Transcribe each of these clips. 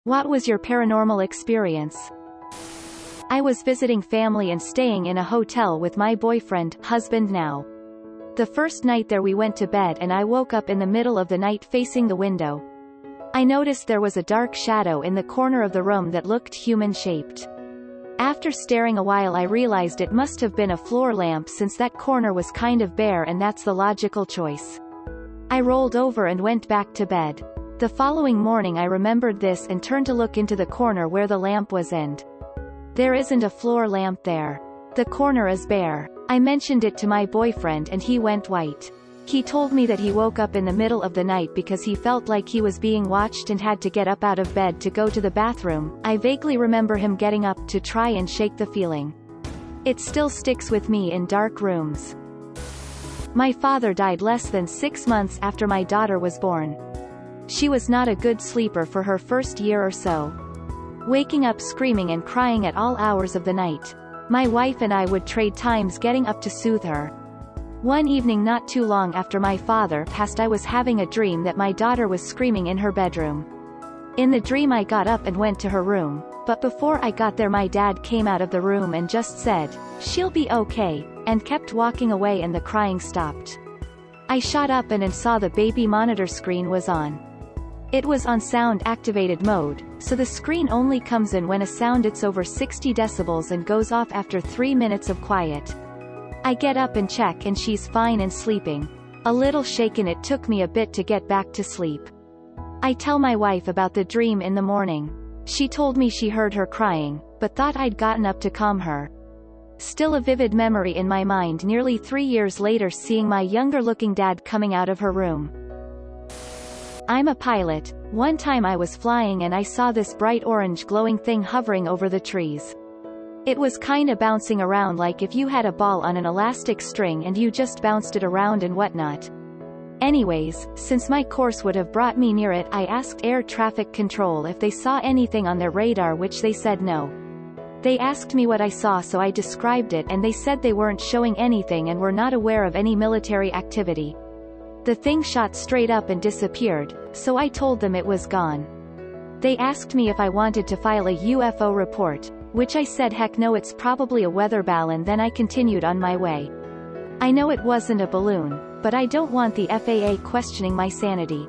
What was your paranormal experience? I was visiting family and staying in a hotel with my boyfriend, husband now. The first night there we went to bed and I woke up in the middle of the night facing the window. I noticed there was a dark shadow in the corner of the room that looked human-shaped. After staring a while I realized it must have been a floor lamp since that corner was kind of bare and that's the logical choice. I rolled over and went back to bed. The following morning I remembered this and turned to look into the corner where the lamp was and there isn't a floor lamp there. The corner is bare. I mentioned it to my boyfriend and he went white. He told me that he woke up in the middle of the night because he felt like he was being watched and had to get up out of bed to go to the bathroom. I vaguely remember him getting up to try and shake the feeling. It still sticks with me in dark rooms. My father died less than 6 months after my daughter was born. She was not a good sleeper for her first year or so. Waking up screaming and crying at all hours of the night. My wife and I would trade times getting up to soothe her. One evening not too long after my father passed I was having a dream that my daughter was screaming in her bedroom. In the dream I got up and went to her room, but before I got there my dad came out of the room and just said, "She'll be okay," and kept walking away and the crying stopped. I shot up and saw the baby monitor screen was on. It was on sound activated mode, so the screen only comes in when a sound it's over 60 decibels and goes off after 3 minutes of quiet. I get up and check and she's fine and sleeping. A little shaken, it took me a bit to get back to sleep. I tell my wife about the dream in the morning. She told me she heard her crying, but thought I'd gotten up to calm her. Still a vivid memory in my mind nearly 3 years later seeing my younger looking dad coming out of her room. I'm a pilot. One time I was flying and I saw this bright orange glowing thing hovering over the trees. It was kinda bouncing around like if you had a ball on an elastic string and you just bounced it around and whatnot. Anyways, since my course would have brought me near it, I asked air traffic control if they saw anything on their radar, which they said no. They asked me what I saw, so I described it and they said they weren't showing anything and were not aware of any military activity. The thing shot straight up and disappeared, so I told them it was gone. They asked me if I wanted to file a UFO report, which I said heck no, it's probably a weather balloon. Then I continued on my way. I know it wasn't a balloon, but I don't want the FAA questioning my sanity.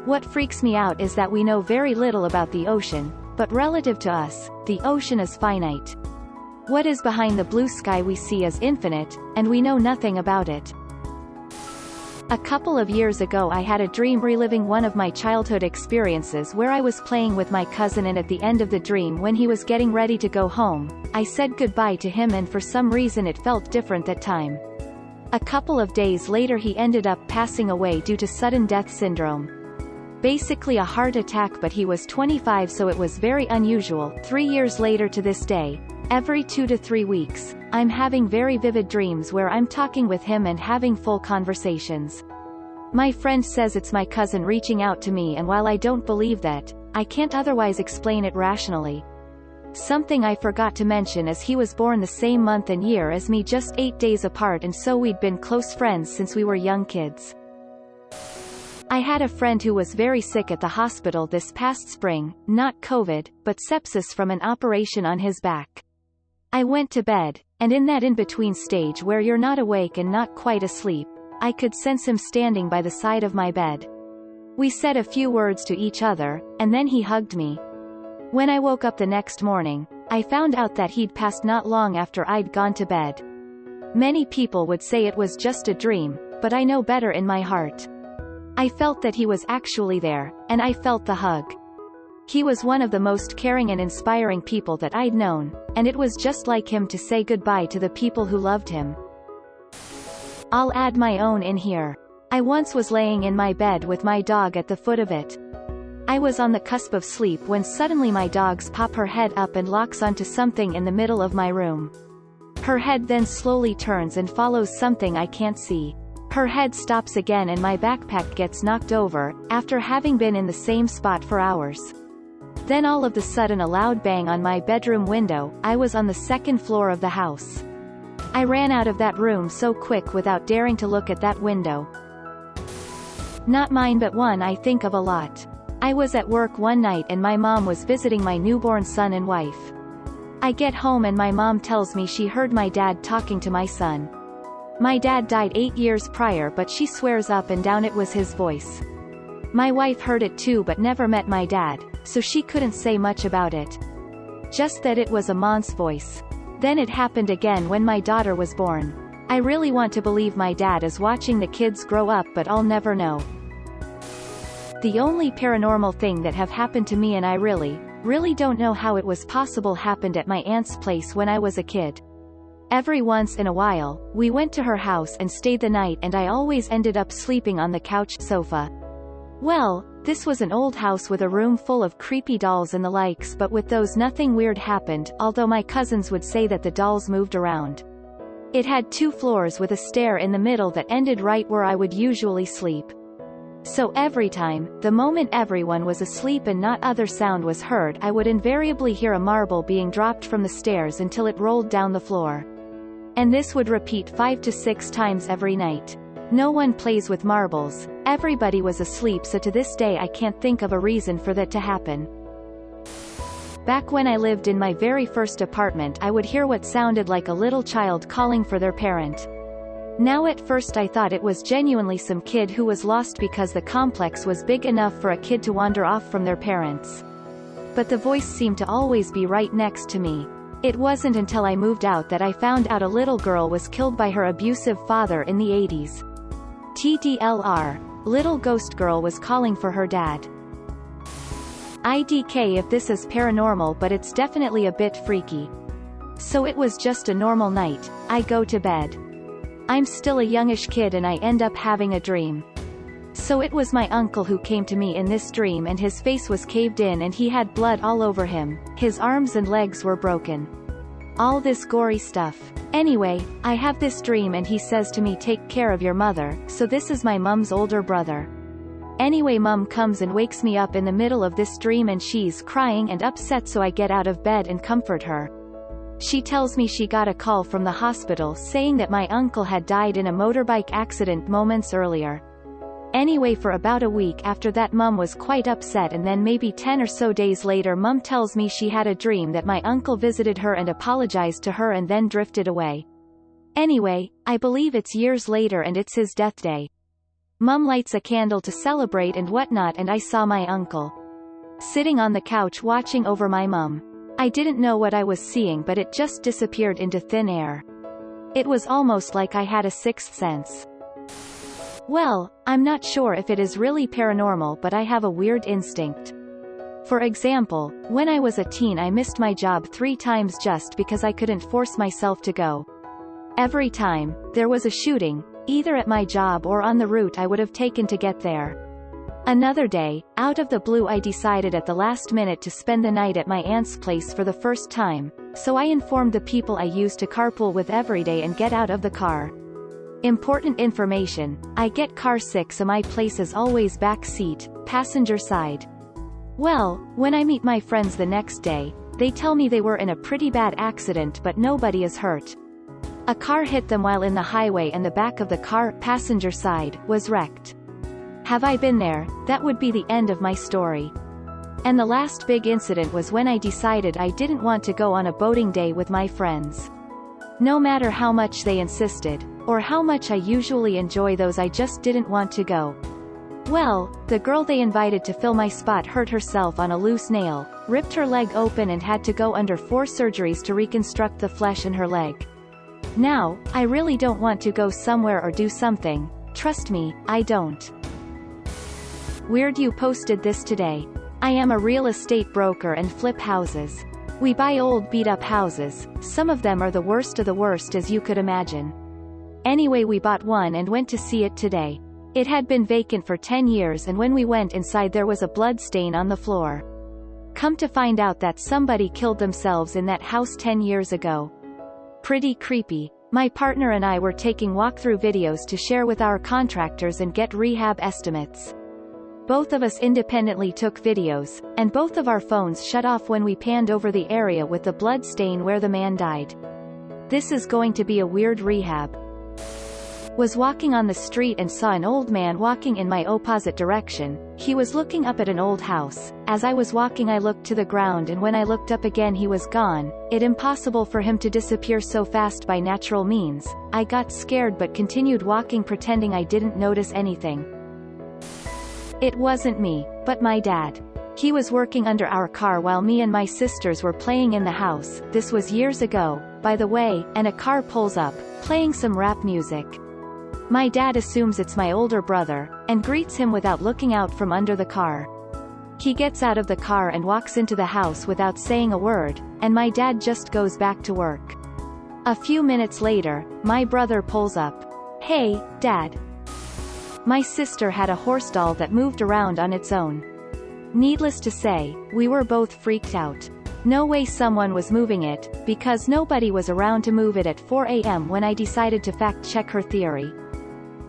What freaks me out is that we know very little about the ocean, but relative to us, the ocean is finite. What is behind the blue sky we see is infinite, and we know nothing about it. A couple of years ago I had a dream reliving one of my childhood experiences where I was playing with my cousin, and at the end of the dream when he was getting ready to go home, I said goodbye to him and for some reason it felt different that time. A couple of days later he ended up passing away due to sudden death syndrome. Basically a heart attack, but he was 25, so it was very unusual. 3 years later to this day, every 2 to 3 weeks, I'm having very vivid dreams where I'm talking with him and having full conversations. My friend says it's my cousin reaching out to me, and while I don't believe that, I can't otherwise explain it rationally. Something I forgot to mention is he was born the same month and year as me, just 8 days apart, and so we'd been close friends since we were young kids. I had a friend who was very sick at the hospital this past spring, not COVID, but sepsis from an operation on his back. I went to bed, and in that in-between stage where you're not awake and not quite asleep, I could sense him standing by the side of my bed. We said a few words to each other, and then he hugged me. When I woke up the next morning, I found out that he'd passed not long after I'd gone to bed. Many people would say it was just a dream, but I know better in my heart. I felt that he was actually there, and I felt the hug. He was one of the most caring and inspiring people that I'd known, and it was just like him to say goodbye to the people who loved him. I'll add my own in here. I once was laying in my bed with my dog at the foot of it. I was on the cusp of sleep when suddenly my dog's pop her head up and locks onto something in the middle of my room. Her head then slowly turns and follows something I can't see. Her head stops again and my backpack gets knocked over, after having been in the same spot for hours. Then all of a sudden a loud bang on my bedroom window. I was on the second floor of the house. I ran out of that room so quick without daring to look at that window. Not mine, but one I think of a lot. I was at work one night and my mom was visiting my newborn son and wife. I get home and my mom tells me she heard my dad talking to my son. My dad died 8 years prior, but she swears up and down it was his voice. My wife heard it too but never met my dad, so she couldn't say much about it. Just that it was a mom's voice. Then it happened again when my daughter was born. I really want to believe my dad is watching the kids grow up, but I'll never know. The only paranormal thing that have happened to me, and I really don't know how it was possible, happened at my aunt's place when I was a kid. Every once in a while, we went to her house and stayed the night, and I always ended up sleeping on the couch sofa. Well, this was an old house with a room full of creepy dolls and the likes, but with those nothing weird happened, although my cousins would say that the dolls moved around. It had 2 floors with a stair in the middle that ended right where I would usually sleep. So every time, the moment everyone was asleep and not other sound was heard, I would invariably hear a marble being dropped from the stairs until it rolled down the floor. And this would repeat 5 to 6 times every night. No one plays with marbles, everybody was asleep, so to this day I can't think of a reason for that to happen. Back when I lived in my very first apartment, I would hear what sounded like a little child calling for their parent. Now at first I thought it was genuinely some kid who was lost because the complex was big enough for a kid to wander off from their parents. But the voice seemed to always be right next to me. It wasn't until I moved out that I found out a little girl was killed by her abusive father in the 80s. TDLR. Little ghost girl was calling for her dad. IDK if this is paranormal, but it's definitely a bit freaky. So it was just a normal night. I go to bed. I'm still a youngish kid and I end up having a dream. So it was my uncle who came to me in this dream, and his face was caved in and he had blood all over him, his arms and legs were broken. All this gory stuff. Anyway, I have this dream and he says to me, take care of your mother, so this is my mum's older brother. Anyway, mum comes and wakes me up in the middle of this dream and she's crying and upset, so I get out of bed and comfort her. She tells me she got a call from the hospital saying that my uncle had died in a motorbike accident moments earlier. Anyway, for about a week after that mum was quite upset, and then maybe 10 or so days later mum tells me she had a dream that my uncle visited her and apologized to her and then drifted away. Anyway, I believe it's years later and it's his death day. Mum lights a candle to celebrate and whatnot, and I saw my uncle sitting on the couch watching over my mum. I didn't know what I was seeing, but it just disappeared into thin air. It was almost like I had a sixth sense. Well, I'm not sure if it is really paranormal, but I have a weird instinct. For example, when I was a teen I missed my job 3 times just because I couldn't force myself to go. Every time there was a shooting, either at my job or on the route I would have taken to get there. Another day, out of the blue I decided at the last minute to spend the night at my aunt's place for the first time, so I informed the people I used to carpool with every day and get out of the car. Important information, I get car sick, so my place is always back seat, passenger side. Well, when I meet my friends the next day, they tell me they were in a pretty bad accident but nobody is hurt. A car hit them while in the highway and the back of the car, passenger side, was wrecked. Have I been there? That would be the end of my story. And the last big incident was when I decided I didn't want to go on a boating day with my friends. No matter how much they insisted, or how much I usually enjoy those, I just didn't want to go. Well, the girl they invited to fill my spot hurt herself on a loose nail, ripped her leg open and had to go under 4 surgeries to reconstruct the flesh in her leg. Now, I really don't want to go somewhere or do something. Trust me, I don't. Weird you posted this today. I am a real estate broker and flip houses. We buy old beat-up houses, some of them are the worst of the worst as you could imagine. Anyway, we bought one and went to see it today. It had been vacant for 10 years and when we went inside there was a blood stain on the floor. Come to find out that somebody killed themselves in that house 10 years ago. Pretty creepy. My partner and I were taking walkthrough videos to share with our contractors and get rehab estimates. Both of us independently took videos, and both of our phones shut off when we panned over the area with the blood stain where the man died. This is going to be a weird rehab. Was walking on the street and saw an old man walking in my opposite direction. He was looking up at an old house. As I was walking I looked to the ground, and when I looked up again he was gone. It impossible for him to disappear so fast by natural means. I got scared but continued walking pretending I didn't notice anything. It wasn't me, but my dad. He was working under our car while me and my sisters were playing in the house. This was years ago, by the way, and a car pulls up, playing some rap music. My dad assumes it's my older brother, and greets him without looking out from under the car. He gets out of the car and walks into the house without saying a word, and my dad just goes back to work. A few minutes later, my brother pulls up. "Hey, Dad." My sister had a horse doll that moved around on its own. Needless to say, we were both freaked out. No way someone was moving it, because nobody was around to move it at 4 a.m. when I decided to fact-check her theory.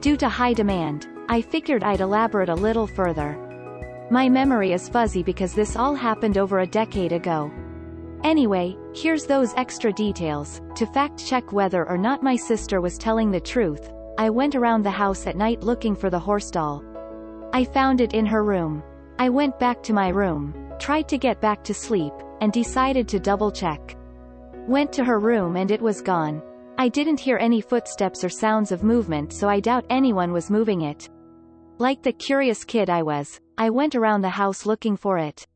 Due to high demand, I figured I'd elaborate a little further. My memory is fuzzy because this all happened over a decade ago. Anyway, here's those extra details. To fact-check whether or not my sister was telling the truth, I went around the house at night looking for the horse doll. I found it in her room. I went back to my room, tried to get back to sleep, and decided to double-check. Went to her room and it was gone. I didn't hear any footsteps or sounds of movement, so I doubt anyone was moving it. Like the curious kid I was, I went around the house looking for it.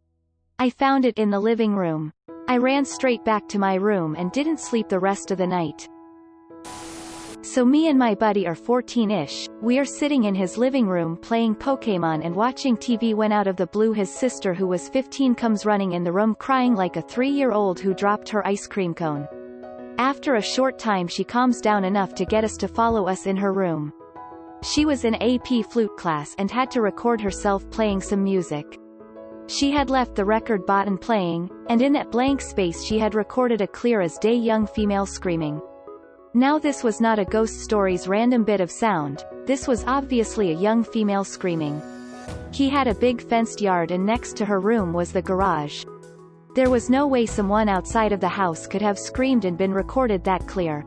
I found it in the living room. I ran straight back to my room and didn't sleep the rest of the night. So me and my buddy are 14-ish, we are sitting in his living room playing Pokemon and watching TV when out of the blue his sister who was 15 comes running in the room crying like a 3-year-old who dropped her ice cream cone. After a short time she calms down enough to get us to follow us in her room. She was in AP flute class and had to record herself playing some music. She had left the record button playing, and in that blank space she had recorded a clear as day young female screaming. Now this was not a ghost story's random bit of sound, this was obviously a young female screaming. He had a big fenced yard and next to her room was the garage. There was no way someone outside of the house could have screamed and been recorded that clear.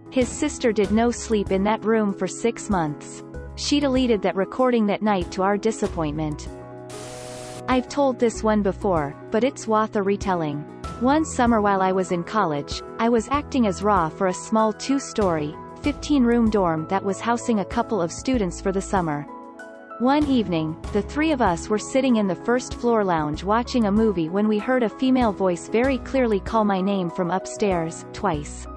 His sister did no sleep in that room for 6 months. She deleted that recording that night to our disappointment. I've told this one before, but it's worth a retelling. One summer while I was in college, I was acting as Ra for a small 2-story, 15-room dorm that was housing a couple of students for the summer. One evening, the 3 of us were sitting in the first-floor lounge watching a movie when we heard a female voice very clearly call my name from upstairs, twice.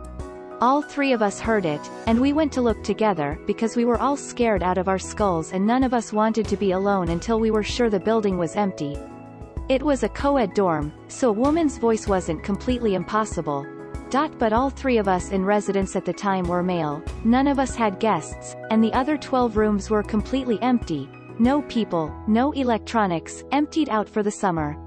All 3 of us heard it, and we went to look together, because we were all scared out of our skulls and none of us wanted to be alone until we were sure the building was empty. It was a co-ed dorm, so a woman's voice wasn't completely impossible. But all 3 of us in residence at the time were male, none of us had guests, and the other 12 rooms were completely empty. No people, no electronics, emptied out for the summer.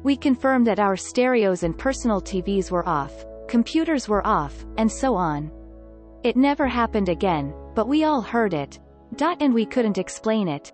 We confirmed that our stereos and personal TVs were off, computers were off, and so on. It never happened again, but we all heard it. And we couldn't explain it.